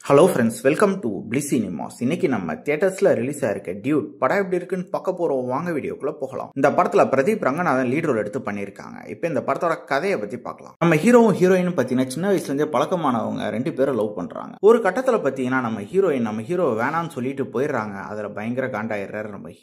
Hello friends, welcome to bliss cinemas. இன்னைக்கு நம்ம தியேட்டர்ஸ்ல release ஆயிருக்க டியூட் படம் எப்படி இருக்குன்னு பார்க்க போறோம். வாங்க வீடியோக்குள்ள போகலாம். இந்த படத்துல பிரதீப் ரங்கநாதன் லீட் ரோல் எடுத்து பண்ணியிருக்காங்க. இப்போ இந்த படத்தோட கதையை பத்தி பார்க்கலாம். நம்ம ஹீரோவும் ஹீரோயினும் பார்த்தீங்கன்னா சின்ன வயசுல இருந்தே பழக்கமானவங்க ரெண்டு பேரும் லவ் பண்றாங்க. ஒரு கட்டத்துல பார்த்தீங்கன்னா நம்ம ஹீரோ வேணான்னு சொல்லிட்டு போயிடுறாங்க. அதுல பயங்கர காண்டாயிடுறாரு நம்ம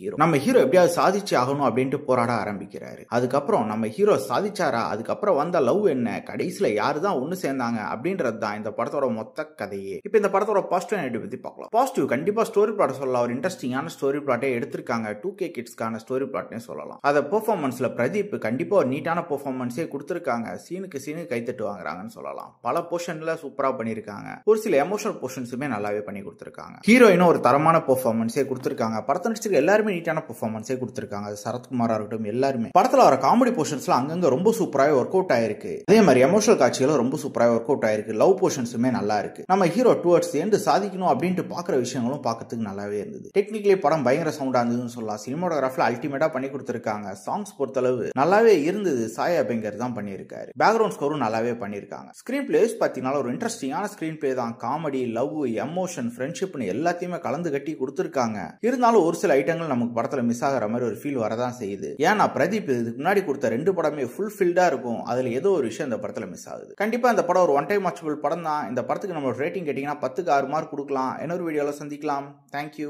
ஹீரோ எப்படியாவது சாதிச்சு ஆகணும் அப்படின்ட்டு போராட ஆரம்பிக்கிறாரு. அதுக்கப்புறம் நம்ம ஹீரோ சாதிச்சாரா, அதுக்கப்புறம் வந்த லவ் என்ன, கடைசியில யாரு தான் ஒண்ணு சேர்ந்தாங்க அப்படின்றது தான் இந்த படத்தோட மொத்த கதையே. இப்போ இந்த படத்தோட பாசிட்டிவ் நெகட்டிவ் பத்தி பார்க்கலாம். பாசிட்டிவ் கண்டிப்பா ஸ்டோரி பிளாட் சொல்லலாம். ஒரு இன்ட்ரெஸ்டிங்கான ஸ்டோரி பிளாட்டே எடுத்திருக்காங்க. 2K கிட்ஸ்க்கான ஸ்டோரி பிளாட்னே சொல்லலாம். அத பெர்ஃபார்மன்ஸ்ல பிரதீப் கண்டிப்பா ஒரு நீட்டான பெர்ஃபார்மன்ஸே கொடுத்திருக்காங்க. சீனுக்கு கைத்தட்டு வாங்குறாங்கன்னு சொல்லலாம். பல போர்ஷன்ல சூப்பரா பண்ணிருக்காங்க. ஒரு சில எமோஷனல் போர்ஷன்ஸுமே நல்லாவே பண்ணி கொடுத்திருக்காங்க. ஹீரோயினும் ஒரு தரமான பெர்ஃபார்மன்ஸே கொடுத்திருக்காங்க. படத்தை நடிச்சிருக்க எல்லாருமே நீட்டான பெர்ஃபார்மன்ஸே கொடுத்திருக்காங்க. சரத்குமாரா இருக்கட்டும், எல்லாருமே படத்துல வர காமெடி போர்ஷன்ஸ்ல அங்கங்க ரொம்ப சூப்பராவே ஒர்க் அவுட் ஆயிருக்கு. அதே மாதிரி எமோஷனல் காட்சிகளும் ரொம்ப சூப்பராக ஒர்க் அவுட் ஆயிருக்கு. லவ் போர்ஷன்ஸுமே நல்லா இருக்கு. நம்ம ஹீரோ டுவர்ட்ஸ் எண்ட் சாதிக்கணும் அப்படின்ட்டு பாக்குற விஷயங்களும் பார்க்கறதுக்கு நல்லாவே இருந்தது. டெக்னிக்கலி படம் பயங்கர சவுண்டா இருந்ததுன்னு சொல்லலாம். சினிமாட்டோகிராஃபில அல்டிமேட்டா பண்ணி கொடுத்திருக்காங்க. சாங்ஸ் பொறுத்தளவு நல்லாவே இருந்தது. சாய் அபிங்கர் தான் பண்ணியிருக்காரு. பேக்ரவுண்ட் ஸ்கோரும் நல்லாவே பண்ணியிருக்காங்க. ஸ்கிரீன் பிளேஸ் பார்த்தீங்கன்னா ஒரு இன்ட்ரெஸ்டிங்கான ஸ்கிரீன் பிளே தான். காமெடி, லவ், எமோஷன், ஃப்ரெண்ட்ஷிப்னு எல்லாத்தையுமே கலந்து கட்டி கொடுத்திருக்காங்க. இருந்தாலும் ஒரு சில ஐட்டங்கள் நமக்கு படத்துல மிஸ் ஆகிற மாதிரி ஒரு ஃபீல் வரதான் செய்யுது. ஏன்னா பிரதீப் இதுக்கு முன்னாடி கொடுத்த ரெண்டு படமே ஃபுல் ஃபில்டா இருக்கும். அதுல ஏதோ ஒரு விஷயம் இந்த படத்துல மிஸ் ஆகுது. கண்டிப்பா இந்த படம் ஒரு ஒன் டைம் வாட்சபிள் படம் தான். இந்த படத்துக்கு நம்ம ரேட்டிங் கேட்டீங்கன்னா 10க்கு 6 மார்க் கொடுக்கலாம். இன்னொரு வீடியோல சந்திக்கலாம். தேங்க்யூ.